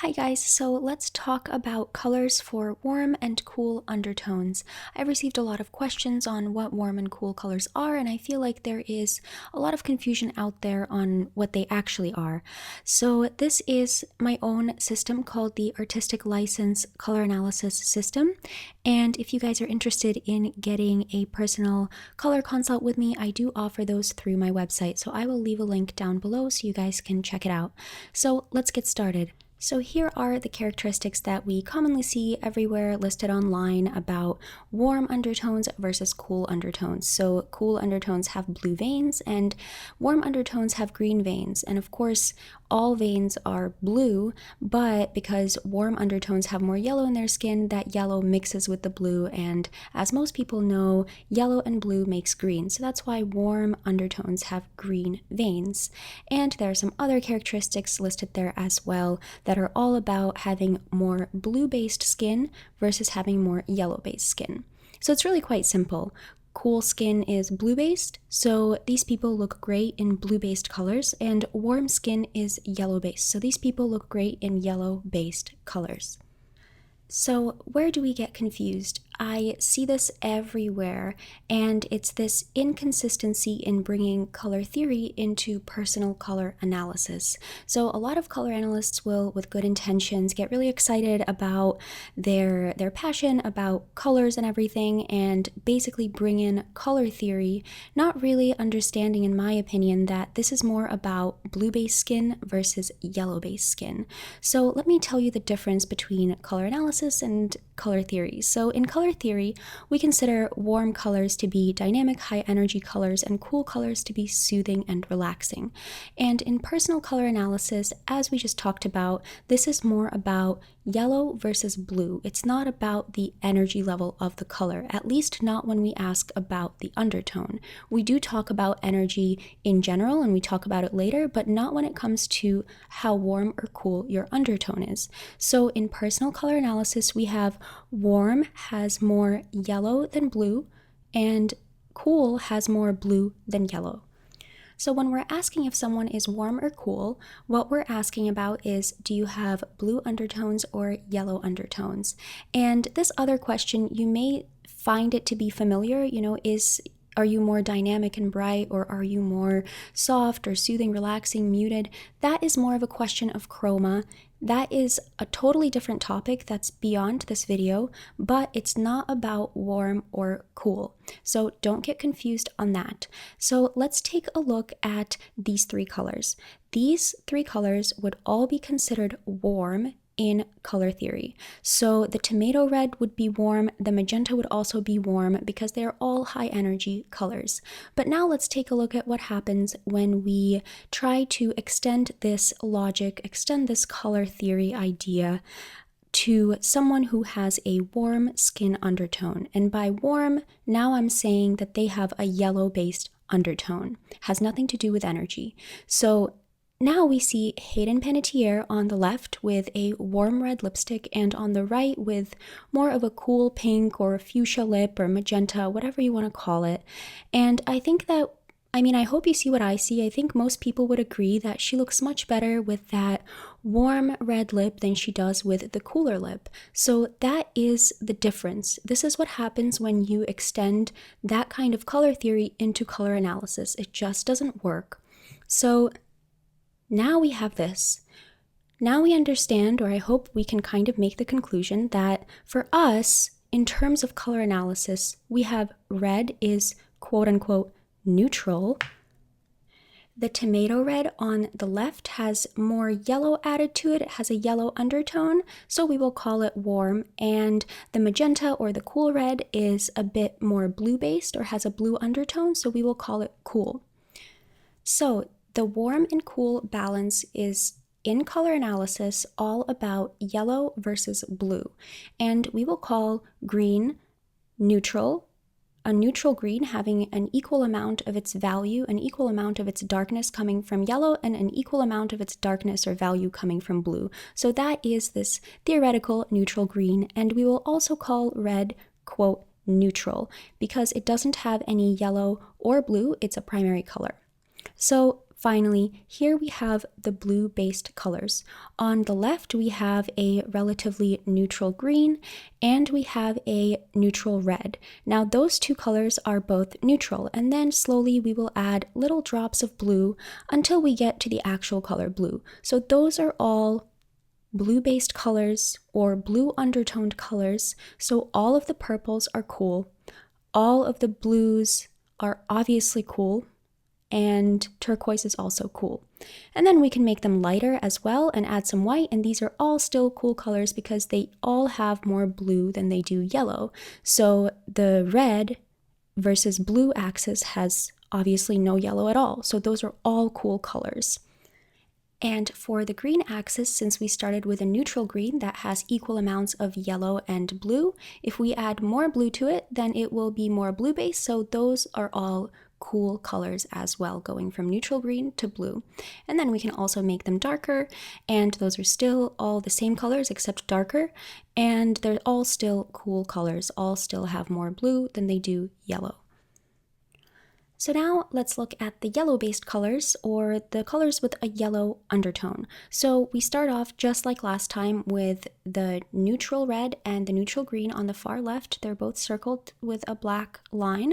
Hi guys, so let's talk about colors for warm and cool undertones. I've received a lot of questions on what warm and cool colors are, and I feel like there is a lot of confusion out there on what they actually are. So this is my own system called the Artistic License Color Analysis System, and if you guys are interested in getting a personal color consult with me, I do offer those through my website, so I will leave a link down below so you guys can check it out. So let's get started. So here are the characteristics that we commonly see everywhere listed online about warm undertones versus cool undertones. So cool undertones have blue veins and warm undertones have green veins. And of course, all veins are blue, but because warm undertones have more yellow in their skin, that yellow mixes with the blue. And as most people know, yellow and blue makes green. So that's why warm undertones have green veins. And there are some other characteristics listed there as well that are all about having more blue-based skin versus having more yellow-based skin. So it's really quite simple. Cool skin is blue-based, so these people look great in blue-based colors, and warm skin is yellow-based, so these people look great in yellow-based colors. So where do we get confused? I see this everywhere, and it's this inconsistency in bringing color theory into personal color analysis. So a lot of color analysts will, with good intentions, get really excited about their passion about colors and everything, and basically bring in color theory, not really understanding, in my opinion, that this is more about blue-based skin versus yellow-based skin. So let me tell you the difference between color analysis and color theory. So in color theory, we consider warm colors to be dynamic, high energy colors, and cool colors to be soothing and relaxing. And in personal color analysis, as we just talked about, this is more about yellow versus blue. It's not about the energy level of the color, at least not when we ask about the undertone. We do talk about energy in general, and we talk about it later, but not when it comes to how warm or cool your undertone is. So in personal color analysis, we have warm has more yellow than blue, and cool has more blue than yellow. So when we're asking if someone is warm or cool, what we're asking about is, do you have blue undertones or yellow undertones? And this other question, you may find it to be familiar, are you more dynamic and bright, or are you more soft or soothing, relaxing, muted? That is more of a question of chroma. That is a totally different topic that's beyond this video, but it's not about warm or cool. So don't get confused on that. So let's take a look at these three colors. These three colors would all be considered warm in color theory. So the tomato red would be warm, the magenta would also be warm because they're all high energy colors. But now let's take a look at what happens when we try to extend this logic, extend this color theory idea to someone who has a warm skin undertone. And by warm, now I'm saying that they have a yellow-based undertone. Has nothing to do with energy. So now we see Hayden Panettiere on the left with a warm red lipstick, and on the right with more of a cool pink or fuchsia lip or magenta, whatever you want to call it. And I think that, I hope you see what I see. I think most people would agree that she looks much better with that warm red lip than she does with the cooler lip. So that is the difference. This is what happens when you extend that kind of color theory into color analysis. It just doesn't work. So now we have this. Now we understand, or I hope we can kind of make the conclusion that for us, in terms of color analysis, we have red is quote unquote neutral. The tomato red on the left has more yellow added to it. It has a yellow undertone, so we will call it warm. And the magenta or the cool red is a bit more blue-based or has a blue undertone, so we will call it cool. So the warm and cool balance is, in color analysis, all about yellow versus blue. And we will call green neutral, a neutral green having an equal amount of its value, an equal amount of its darkness coming from yellow, and an equal amount of its darkness or value coming from blue. So that is this theoretical neutral green. And we will also call red, quote, neutral, because it doesn't have any yellow or blue. It's a primary color. So finally, here we have the blue-based colors. On the left, we have a relatively neutral green, and we have a neutral red. Now, those two colors are both neutral, and then slowly we will add little drops of blue until we get to the actual color blue. So those are all blue-based colors or blue undertoned colors. So all of the purples are cool, all of the blues are obviously cool, and turquoise is also cool. And then we can make them lighter as well and add some white, and these are all still cool colors because they all have more blue than they do yellow. So the red versus blue axis has obviously no yellow at all. So those are all cool colors. And for the green axis, since we started with a neutral green that has equal amounts of yellow and blue, if we add more blue to it, then it will be more blue-based, so those are all cool colors as well, going from neutral green to blue. And then we can also make them darker, and those are still all the same colors except darker, and they're all still cool colors, all still have more blue than they do yellow. So now let's look at the yellow-based colors, or the colors with a yellow undertone. So we start off just like last time with the neutral red and the neutral green on the far left. They're both circled with a black line,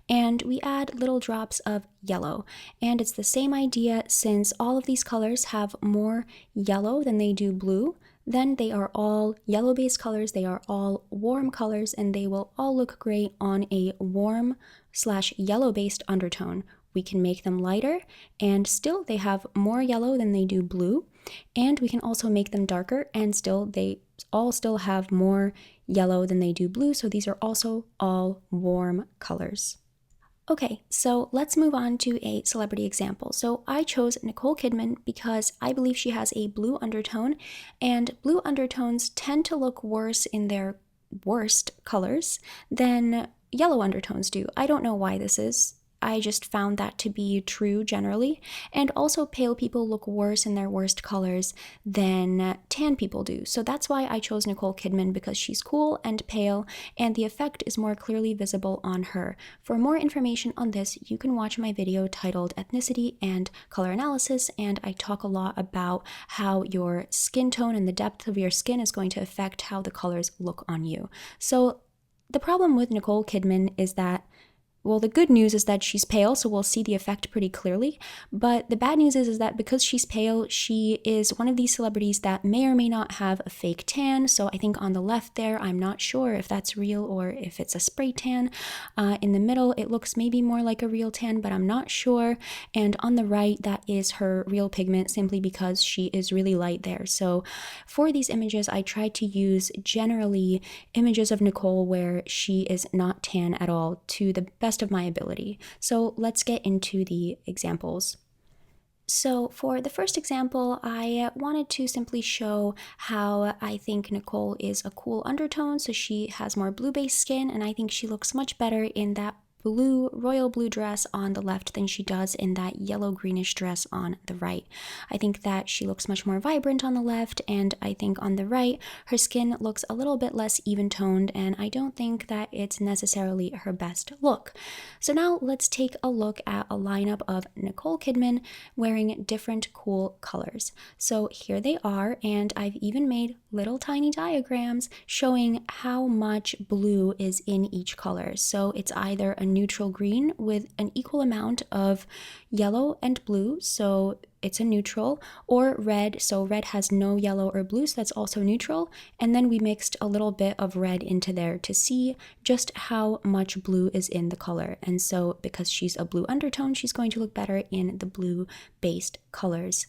and we add little drops of yellow. And it's the same idea, since all of these colors have more yellow than they do blue, then they are all yellow-based colors, they are all warm colors, and they will all look great on a warm/yellow-based undertone. We can make them lighter, and still they have more yellow than they do blue, and we can also make them darker, and still they all still have more yellow than they do blue, so these are also all warm colors. Okay, so let's move on to a celebrity example. So I chose Nicole Kidman because I believe she has a blue undertone, and blue undertones tend to look worse in their worst colors than yellow undertones do. I don't know why this is. I just found that to be true generally, and also pale people look worse in their worst colors than tan people do. So that's why I chose Nicole Kidman, because she's cool and pale, and the effect is more clearly visible on her. For more information on this, you can watch my video titled Ethnicity and Color Analysis, and I talk a lot about how your skin tone and the depth of your skin is going to affect how the colors look on you. So the problem with Nicole Kidman is that, well, the good news is that she's pale, so we'll see the effect pretty clearly. But the bad news is that because she's pale, she is one of these celebrities that may or may not have a fake tan. So I think on the left there, I'm not sure if that's real or if it's a spray tan. In the middle, it looks maybe more like a real tan, but I'm not sure. And on the right, that is her real pigment, simply because she is really light there. So for these images, I tried to use generally images of Nicole where she is not tan at all, to the best of my ability. So let's get into the examples. So for the first example, I wanted to simply show how I think Nicole is a cool undertone. So she has more blue-based skin, and I think she looks much better in that royal blue dress on the left than she does in that yellow greenish dress on the right. I think that she looks much more vibrant on the left, and I think on the right her skin looks a little bit less even toned, and I don't think that it's necessarily her best look. So now let's take a look at a lineup of Nicole Kidman wearing different cool colors. So here they are, and I've even made little tiny diagrams showing how much blue is in each color. So it's either a neutral green with an equal amount of yellow and blue, so it's a neutral, or red, so red has no yellow or blue, so that's also neutral, and then we mixed a little bit of red into there to see just how much blue is in the color. And so because she's a blue undertone, she's going to look better in the blue-based colors.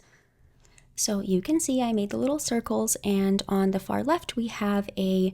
So you can see I made the little circles, and on the far left we have a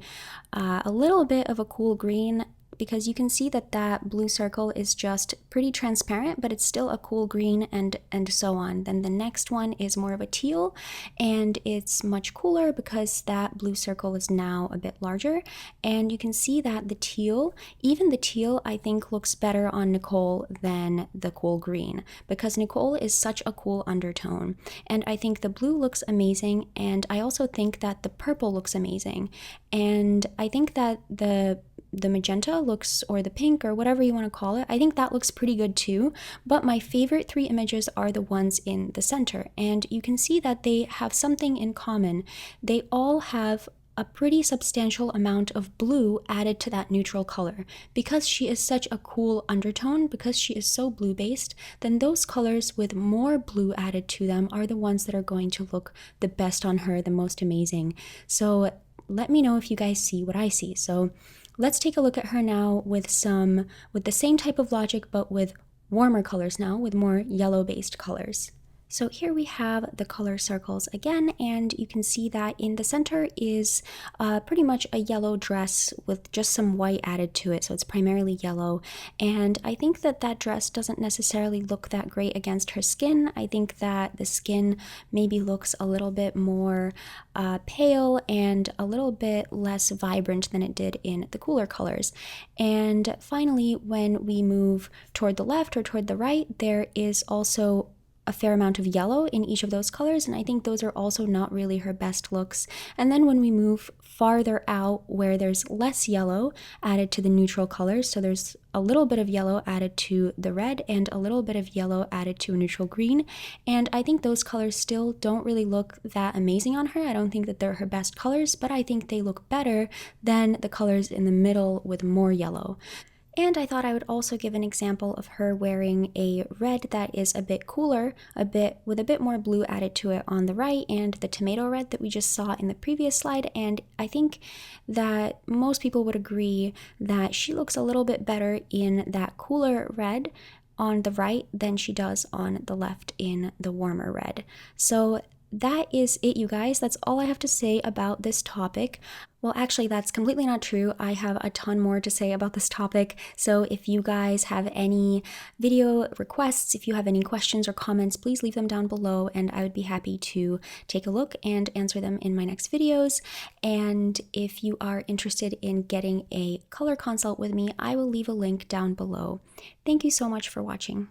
little bit of a cool green, because you can see that that blue circle is just pretty transparent, but it's still a cool green, and so on. Then the next one is more of a teal, and it's much cooler because that blue circle is now a bit larger. And you can see that the teal, even the teal, I think looks better on Nicole than the cool green, because Nicole is such a cool undertone. And I think the blue looks amazing, and I also think that the purple looks amazing. And I think that the the magenta looks, or the pink, or whatever you want to call it, I think that looks pretty good too. But my favorite 3 images are the ones in the center, and you can see that they have something in common. They all have a pretty substantial amount of blue added to that neutral color. Because she is such a cool undertone, because she is so blue based, then those colors with more blue added to them are the ones that are going to look the best on her, the most amazing. So let me know if you guys see what I see. So let's take a look at her now with the same type of logic, but with warmer colors now, with more yellow based colors. So here we have the color circles again, and you can see that in the center is pretty much a yellow dress with just some white added to it, so it's primarily yellow. And I think that that dress doesn't necessarily look that great against her skin. I think that the skin maybe looks a little bit more pale and a little bit less vibrant than it did in the cooler colors. And finally, when we move toward the left or toward the right, there is also a fair amount of yellow in each of those colors, and I think those are also not really her best looks. And then when we move farther out where there's less yellow added to the neutral colors, so there's a little bit of yellow added to the red and a little bit of yellow added to a neutral green, and I think those colors still don't really look that amazing on her. I don't think that they're her best colors, but I think they look better than the colors in the middle with more yellow. And I thought I would also give an example of her wearing a red that is a bit cooler, with a bit more blue added to it on the right, and the tomato red that we just saw in the previous slide. And I think that most people would agree that she looks a little bit better in that cooler red on the right than she does on the left in the warmer red. So that is it, you guys. That's all I have to say about this topic. Well, actually, that's completely not true. I have a ton more to say about this topic. So if you guys have any video requests, if you have any questions or comments, please leave them down below, and I would be happy to take a look and answer them in my next videos. And if you are interested in getting a color consult with me, I will leave a link down below. Thank you so much for watching.